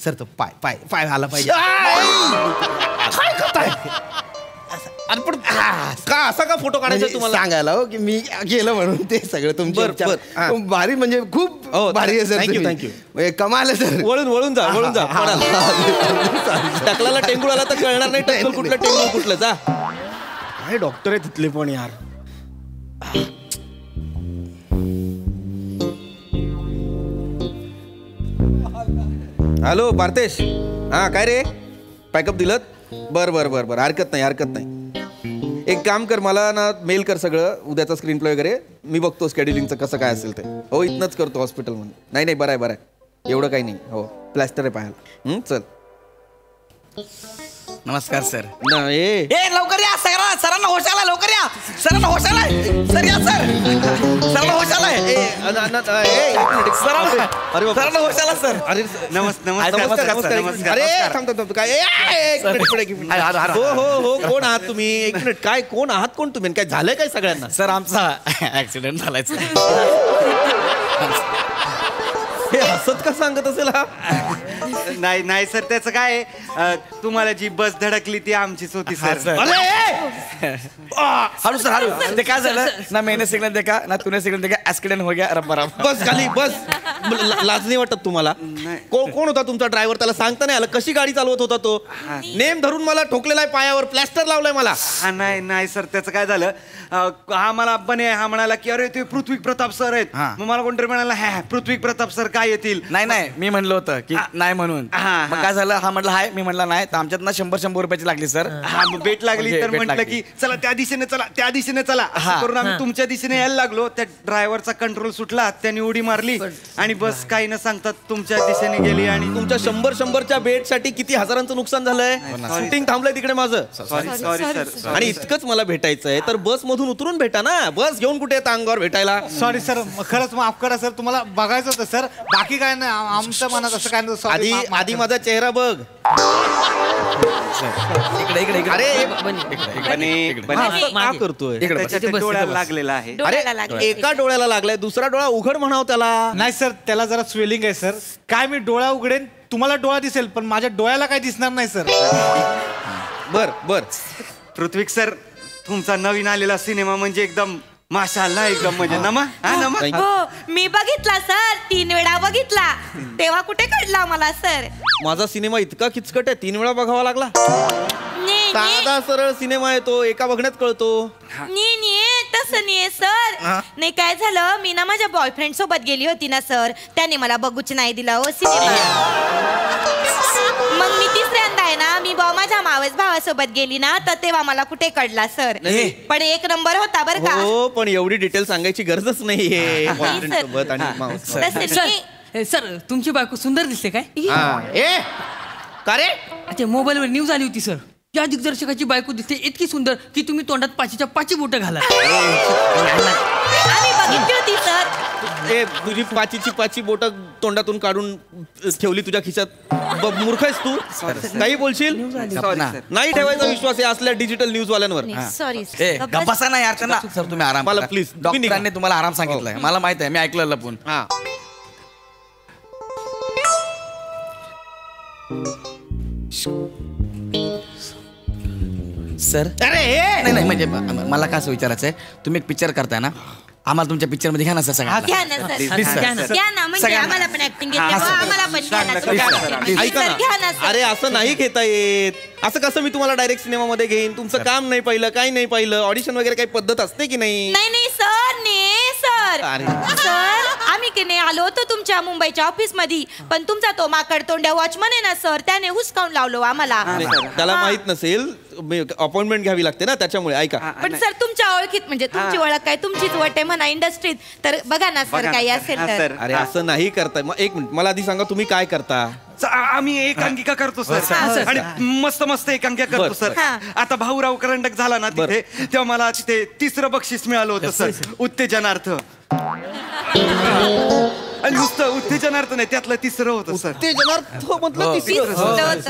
सर, तो पाय आला पाहिजे. काय करताय? अरे पण का असा का फोटो काढायचा तुम्हाला? सांगायला हो की मी गेलं म्हणून ते सगळं तुमचं भारी, म्हणजे खूप भारी आहे सर. थँक्यू. कमाल आहे सर. वळून जा. टकलाला टेंगुळ आला तर कळणार नाही टकल कुठलं टेंगुळ कुठलं. जा. काय डॉक्टर आहे तिथले पण यार. हॅलो पार्थेश. काय रे, पॅकअप दिलं? बरं. हरकत नाही. एक काम कर, मला ना मेल कर सगळं उद्याचा स्क्रीन प्ले वगैरे. मी बघतो स्केड्युलिंगचं कसं काय असेल ते. हो, इथनंच करतो हॉस्पिटलमध्ये. नाही बरं आहे. एवढं काही नाही. हो, प्लॅस्टर आहे पायाला. चल. नमस्कार सर. ए लवकर या सरांना होश आला, लवकर या सरांना होश आलाय. सर या सर, सरांना होश आलाय. सरांना होश आला सर. अरे नमस्कार. अरे थांब काय हो कोण आहात तुम्ही? एक मिनिट, काय कोण आहात, कोण तुम्ही, काय झालंय काय सगळ्यांना? सर आमचा ऍक्सिडेंट झालाय. हे हसत का सांगत असेल हा? नाही सर, त्याचं काय तुम्हाला जी बस धडकली ती आमचीच होती सर. हळू सर हळू. ते काय झालं ना, मैंने सिग्नल देखा ना तूने सिग्नल देखा, ऍक्सिडेंट हो गया. बस खाली बस. लाज नाही वाटत तुम्हाला? कोण होता तुमचा ड्रायव्हर? त्याला सांगता नाही आलं? कशी गाडी चालवत होता तो? नेम धरून मला ठोकलेला आहे पायावर, प्लॅस्टर लावलाय मला. नाही सर, त्याचं काय झालं, हा मला बने हा म्हणाला की अरे ते पृथ्वी प्रताप सर आहेत. मग मला कोणतरी म्हणाला हा पृथ्वी प्रताप सर काय येतील. नाही मी म्हणलं होतं की नाही म्हणून. मग काय झालं, हा म्हटलं हाय, मी म्हटलं नाही. तर आमच्यात ना 100 रुपयाची लागली सर. भेट लागली तर म्हटलं की चला त्या दिशेने चला असं करून आम्ही तुमच्या दिशेने यायला लागलो. त्या ड्रायव्हरचा कंट्रोल सुटला, त्याने उडी मारली आणि बस काही न सांगता तुमच्या दिशेने गेली. आणि तुमच्या 100च्या बेटसाठी किती हजारांचं नुकसान झालंय. शूटिंग थांबलंय तिकडे माझं. Sorry sir. आणि इतकंच मला भेटायचंय तर बस मधून उतरून भेटा ना. बस घेऊन कुठे येतं अंगावर भेटायला? सॉरी सर, खरंच माफ करा सर, तुम्हाला बघायचं होतं सर, बाकी काय नाही. आमच्या मनात असं काय नाही. आधी माझा चेहरा बघ. इकडे अरे काय करतोय? डोळ्याला लागलेला आहे. अरे एका डोळ्याला लागलाय, दुसरा डोळा उघड म्हणाव त्याला. नाही सर, त्याला जरा स्वेलिंग आहे सर. काय मी डोळा उघडेन, तुम्हाला डोळा दिसेल पण माझ्या डोळ्याला काय दिसणार नाही सर. बर पृथ्वी सर, तुमचा नवीन आलेला सिनेमा म्हणजे एकदम माशाल्लाह, एकदम म्हणजे नमा. हो मी बघितला सर, 3 वेळा बघितला. तेव्हा कुठे कळला मला सर. माझा सिनेमा इतका किचकट आहे, 3 वेळा बघावा लागला. साधा सरळ सिनेमा आहे तो, एका बघण्यात कळतो. तसं नाही सर. नाही काय झालं, मी ना माझ्या बॉयफ्रेंड सोबत गेली होती ना सर, त्याने मला बघूच नाही दिला हो सिनेमा. मग मी तिसऱ्यांदा आहे ना, मी माझ्या मावस भावासोबत गेली ना, तर तेव्हा मला कुठे कळला सर. पण 1 नंबर होता बरं का. हो पण एवढी डिटेल सांगायची गरजच नाहीये. सर तुमची बायको सुंदर दिसते काय? का रे? अच्छा, मोबाईलवर न्यूज आली होती सर, या दिग्दर्शकाची बायको दिसते इतकी सुंदर की तुम्ही तोंडात 5च्या 5 बोटं घाला. आम्ही बघितली होती सर. तुझी 5ची बोटं तोंडातून काढून ठेवली तुझ्या खिशात. मूर्ख आहेस तू, काही बोलशील? नाही ठेवायचा विश्वास आहे असल्या डिजिटल न्यूज वाल्यांवर. सॉरी गप्पा नाही यार, त्यांना सर तुम्ही आराम मला प्लीज. डॉक्टरांनी तुम्हाला आराम सांगितलाय, मला माहित आहे, मी ऐकलं लपून. सर अरे नाही म्हणजे मला काय असं विचारायचं आहे, तुम्ही एक पिक्चर करताय ना, आम्हाला तुमच्या पिक्चर मध्ये घ्या ना सर. सगळ्यांना घ्या ना, म्हणजे आम्हाला पण ऍक्टिंग येते, आम्हाला पण ऐका ना. अरे असं नाही घेता येत. असं कसं मी तुम्हाला डायरेक्ट सिनेमामध्ये घेईन? तुमचं काम नाही पाहिलं, काही नाही पाहिलं, ऑडिशन वगैरे काही पद्धत असते की नाही? नाही सर. आम्ही की नाही आलो होतो तुमच्या मुंबईच्या ऑफिस मध्ये, पण तुमचा तो माकड तोंड्या वॉचमन आहे ना सर, त्याने हुसकावून लावलो आम्हाला. त्याला माहित नसेल, अपॉइंटमेंट घ्यावी लागते ना, त्याच्यामुळे. ऐका पण सर तुमच्या ओळखीत म्हणजे तुमची ओळख काय, तुमचीच वट आहे म्हणा इंडस्ट्रीत, तर बघा ना सर काही असेल तर. अरे असं नाही करताय. मग एक मिनिट, मला आधी सांगा तुम्ही काय करता? आम्ही एकांकिका करतो सर, आणि मस्त एकांकिका करतो सर. आता भाऊराव करंडक झाला ना तिथे, तेव्हा मला तिथे 3रं बक्षीस मिळालं होतं सर, उत्तेजनार्थ. आणि नुसतं उत्तेजनार्थ नाही, त्यातलं 3रं होतं सर.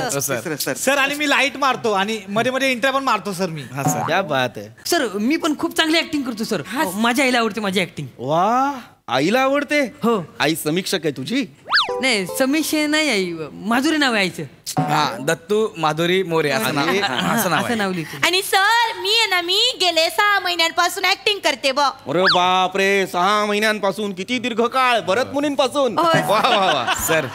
उत्तेजनार्थ सर. आणि मी लाईट मारतो आणि मध्ये मध्ये इंटर पण मारतो सर मी. क्या बात आहे सर. मी पण खूप चांगली ऍक्टिंग करतो सर. माझ्या आईला आवडते माझी ऍक्टिंग. वा, आईला आवडते? हो. आई समीक्षक आहे तुझी? नाही समीक्षे नाही, आई माधुरी नाव आहे आईचं. दत्तू माधुरी मोरे असं नाव लिहितो. आणि सर मी गेले 6 महिन्यांपासून ऍक्टिंग करते. अरे बाप रे, 6 महिन्यांपासून? किती दीर्घकाळ. भरत मुनींपासून. वा. सर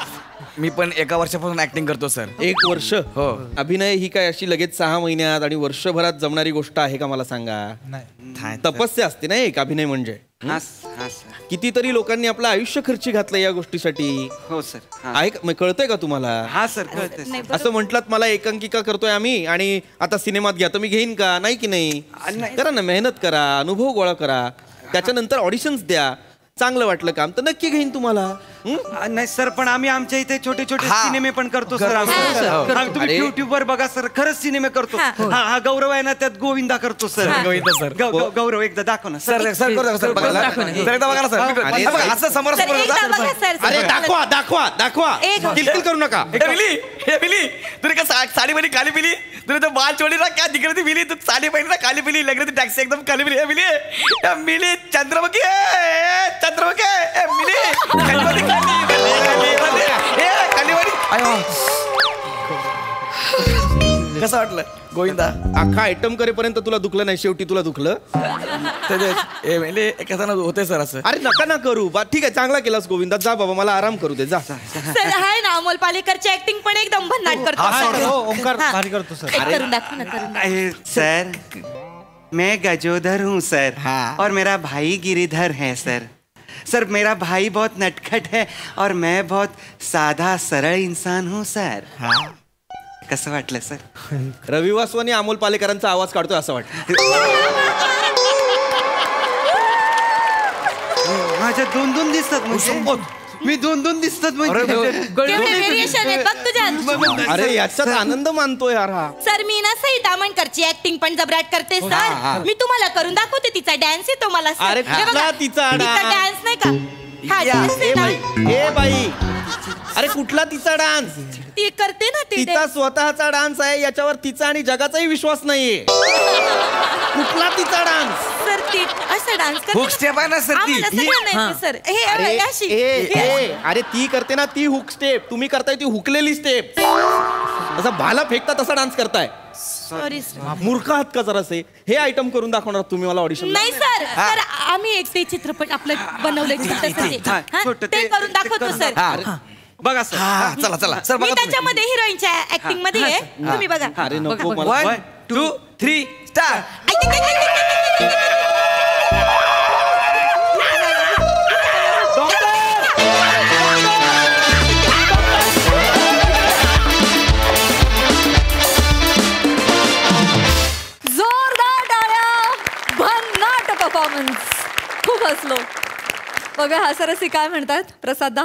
मी पण 1 वर्षापासून ऍक्टिंग करतो सर. 1 वर्ष? हो. अभिनय ही काय अशी लगेच 6 महिन्यात आणि वर्षभरात जमणारी गोष्ट आहे का? मला सांगा. तपस्या असते ना एक अभिनय म्हणजे. कितीतरी लोकांनी आपलं आयुष्य खर्ची घातलं या गोष्टीसाठी. हो सर. आहे, कळतंय का तुम्हाला? हा सर, कळतंय. असं म्हटलात मला एकांकिका करतोय आम्ही आणि आता सिनेमात घ्या, तर मी घेईन का? नाही की नाही? करा ना, मेहनत करा, अनुभव गोळा करा, त्याच्यानंतर ऑडिशन्स द्या. चांगलं वाटलं काम तर नक्की घेईन तुम्हाला. नाही सर, पण आम्ही आमच्या इथे छोटे छोटे हा. सिनेमे पण करतो सर. करतो. तुम्ही अरे. युट्यूब वर बघा सर, खरंच सिनेमे करतो. हा गौरव आहे ना, त्यात गोविंदा करतो सर. गोविंदा सर. गौरव एकदा दाखव ना सर करू सर बघा असं समोर सर, एकदा बघा, सर. अरे दाखवा दाखवा दाखवा किलकिल करू नका. तुला का साडी बनी काली पिली, तुला तो बाल छोड़ी ना क्या दिख रही थी मिली, तू साड़ी पहनी ना काली पिली लग रही थी, टैक्सी एकदम काली पिली मिली चंद्रमुखी चंद्रमुखी मिली कसं वाटलं गोविंदा? अख्खा आयटम करेपर्यंत तुला दुखलं नाही, शेवटी तुला दुखलं. कसं होते सर असं. अरे नका ना करू बा. ठीक आहे, चांगला केलास गोविंदा. जा बाबा, मला आराम करू दे. जा. सर आहे ना, अमोल पालेकरची ऍक्टिंग पण एकदम भन्नाट करतो. ओंकार भारी करतो सर. करून दाखव ना, करून दाखव. सर, मैं गजोधर हूँ सर. और मेरा भाई गिरिधर है सर. सर, मेरा भाई बहुत नटखट है और मैं बहुत साधा सरळ इंसान हूँ सर. कसं वाटलं सर? रवी वासवानी अमोल पालेकरांचा आवाज काढतोय असं वाटतं. माझ्या दोन दिसतात म्हणजे मी दोन दिसतात म्हणजे व्हेरिएशन आहे बघ तुझ्यात. अरे याच्यात आनंद मानतोय यार हा. सर, मी ना सई दामणकरची ऍक्टिंग पण जबराट करते सर. मी तुम्हाला करून दाखवते, तिचा डान्स येतो मला सर. अरे कुठला तिचा डान्स नाही का? हा डान्स आहे ना. ए बाई, अरे कुठला तिचा डान्स? ती करते ना ती तिचा स्वतःचा डान्स आहे, याच्यावर तिचा आणि जगाचाही विश्वास नाहीये. कुठला तिचा डान्स? सर, ती असा डान्स करते. हुक स्टेप आहे ना सर ती. सर हे अरे अशी अरे ती करते ना ती हुक स्टेप, तुम्ही करताय ती हुकलेली स्टेप. असा भाला फेकता तसा डान्स करताय. सॉरी मूर्ख आहात का जरासे? हे आयटम करून दाखवणार तुम्ही मला ऑडिशन? नाही सर. सर, आम्ही एक ते चित्रपट आपलं बनवलंय ते करून दाखवतो सर. बघा सर. चला चला सर. मी त्याच्यामध्ये हिरोईनच्या ऍक्टिंग मध्ये आहे, तुम्ही बघा. अरे नको. 1 2 3 स्टार्ट. जोरदार टाळ्या. भन्नाट परफॉर्मन्स. खूप हसलो. बघा हास्यरसिक काय म्हणतात प्रसादा?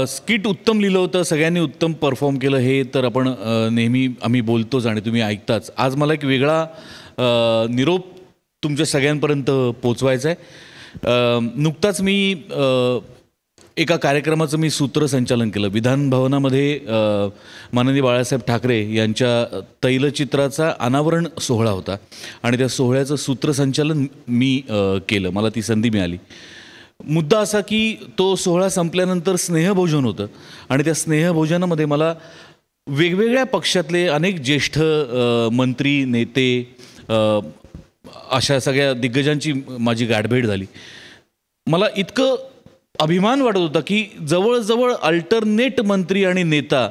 स्किट उत्तम लिहिलं होतं, सगळ्यांनी उत्तम परफॉर्म केलं, हे तर आपण नेहमी आम्ही बोलतोच आणि तुम्ही ऐकताच. आज मला एक वेगळा निरोप तुमच्या सगळ्यांपर्यंत पोचवायचा आहे. नुकताच मी एका कार्यक्रमाचं मी सूत्रसंचालन केलं. विधान भवनामध्ये माननीय बाळासाहेब ठाकरे यांच्या तैलचित्राचा अनावरण सोहळा होता आणि त्या सोहळ्याचं सूत्रसंचालन मी केलं. मला ती संधी मिळाली. मुद्दा असा की तो सोहळा संपल्यानंतर स्नेहभोजन होतं आणि त्या स्नेहभोजनामध्ये मला वेगवेगळ्या पक्षातले अनेक ज्येष्ठ मंत्री, नेते, अशा सगळ्या दिग्गजांची माझी गाठभेट झाली. मला इतकं अभिमान वाटत होता की जवळजवळ अल्टरनेट मंत्री आणि नेता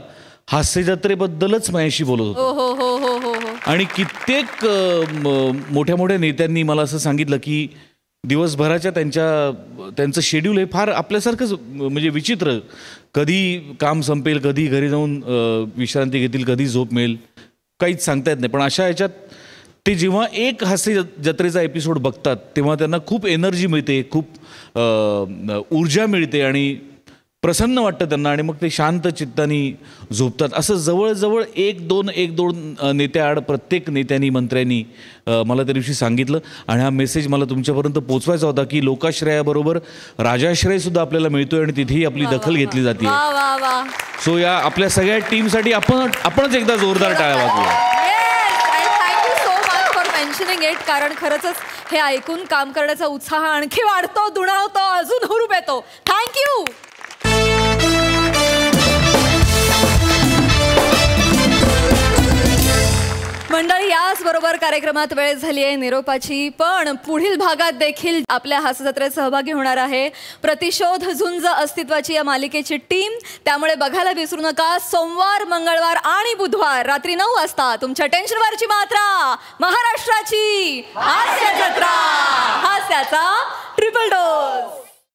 हास्यजत्रेबद्दलच माझ्याशी बोलत होते. आणि कित्येक मोठ्या मोठ्या नेत्यांनी मला असं सांगितलं की दिवसभराच्या त्यांचं शेड्यूल हे फार आपल्यासारखंच म्हणजे विचित्र. कधी काम संपेल, कधी घरी जाऊन विश्रांती घेतील, कधी झोप मिळेल, काहीच सांगता येत नाही. पण अशा ह्याच्यात ते जेव्हा एक हास्य जत्रेचा एपिसोड बघतात तेव्हा त्यांना खूप एनर्जी मिळते, खूप ऊर्जा मिळते आणि प्रसन्न वाटतं त्यांना आणि मग ते शांत चित्तानी झोपतात. असं जवळजवळ एक दोन नेत्याआड प्रत्येक नेत्यांनी, मंत्र्यांनी मला त्या दिवशी सांगितलं आणि हा मेसेज मला तुमच्यापर्यंत पोचवायचा होता की लोकाश्रयाबरोबर राजाश्रयसुद्धा आपल्याला मिळतोय आणि तिथेही आपली दखल घेतली जाते. सो या आपल्या सगळ्या टीमसाठी आपणच एकदा जोरदार टाळ्या वाजवूया. कारण खरंच हे ऐकून काम करण्याचा उत्साह आणखी वाढतो, दुणावतो, अजून हुरूप येतो. थँक्यू. मंडळी, याचबरोबर कार्यक्रमात वेळ झाली आहे निरोपाची. पण पुढील भागात देखील आपल्या हास्यजत्रेत सहभागी होणार आहे प्रतिशोध झुंज अस्तित्वाची या मालिकेची टीम. त्यामुळे बघायला विसरू नका. सोमवार, मंगळवार आणि बुधवार रात्री 9 वाजता तुमच्या टेन्शनवरची मात्रा, महाराष्ट्राची हास्यजत्रा, हास्याचा ट्रिपल डोस.